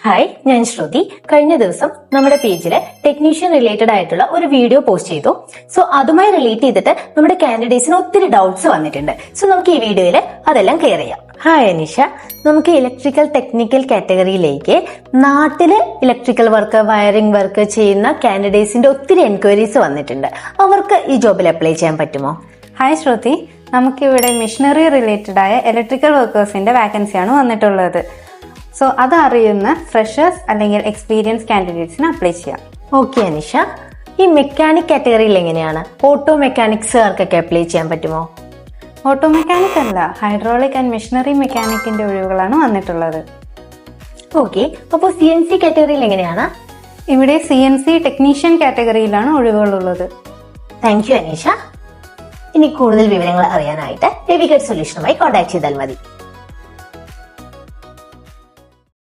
Hi, ഞാൻ ശ്രുതി. കഴിഞ്ഞ ദിവസം നമ്മുടെ പേജിൽ ടെക്നീഷ്യൻ റിലേറ്റഡ് ആയിട്ടുള്ള ഒരു വീഡിയോ പോസ്റ്റ് ചെയ്തു. സോ അതുമായി റിലേറ്റ് ചെയ്തിട്ട് നമ്മുടെ കാൻഡിഡേറ്റ്സിന് ഒത്തിരി ഡൗട്ട്സ് വന്നിട്ടുണ്ട്. സോ നമുക്ക് ഈ വീഡിയോയിൽ അതെല്ലാം ക്ലിയർ ചെയ്യാം. ഹായ് അനീഷ, നമുക്ക് ഇലക്ട്രിക്കൽ ടെക്നിക്കൽ കാറ്റഗറിയിലേക്ക് നാട്ടില് ഇലക്ട്രിക്കൽ വർക്ക്, വയറിംഗ് വർക്ക് ചെയ്യുന്ന കാൻഡിഡേറ്റ്സിന്റെ ഒത്തിരി എൻക്വയറീസ് വന്നിട്ടുണ്ട്. അവർക്ക് ഈ ജോബിൽ അപ്ലൈ ചെയ്യാൻ പറ്റുമോ? ഹായ് ശ്രുതി, നമുക്കിവിടെ മിഷനറി റിലേറ്റഡ് ആയ ഇലക്ട്രിക്കൽ വർക്കേഴ്സിന്റെ വാക്കൻസിയാണ് വന്നിട്ടുള്ളത്. സോ അതറിയുന്ന ഫ്രഷേഴ്സ് അല്ലെങ്കിൽ എക്സ്പീരിയൻസ് കാൻഡിഡേറ്റ്സിന് അപ്ലൈ ചെയ്യാം. ഓക്കെ അനീഷ, ഈ മെക്കാനിക് കാറ്റഗറിയിൽ എങ്ങനെയാണ്? ഓട്ടോ മെക്കാനിക്സുകാർക്കൊക്കെ അപ്ലൈ ചെയ്യാൻ പറ്റുമോ? ഓട്ടോ മെക്കാനിക് അല്ല, ഹൈഡ്രോളിക് ആൻഡ് മെഷീനറി മെക്കാനിക്കിന്റെ ഒഴിവുകളാണ് വന്നിട്ടുള്ളത്. ഓക്കെ, അപ്പോൾ CNC കാറ്റഗറിയിൽ എങ്ങനെയാണ്? ഇവിടെ CNC ടെക്നീഷ്യൻ കാറ്റഗറിയിലാണ് ഒഴിവുകളുള്ളത്. Thank you Aneesha. ഇനി കൂടുതൽ വിവരങ്ങൾ അറിയാനായിട്ട് ഡെവിഗേറ്റ് സൊല്യൂഷനുമായി കോൺടാക്ട് ചെയ്താൽ മതി.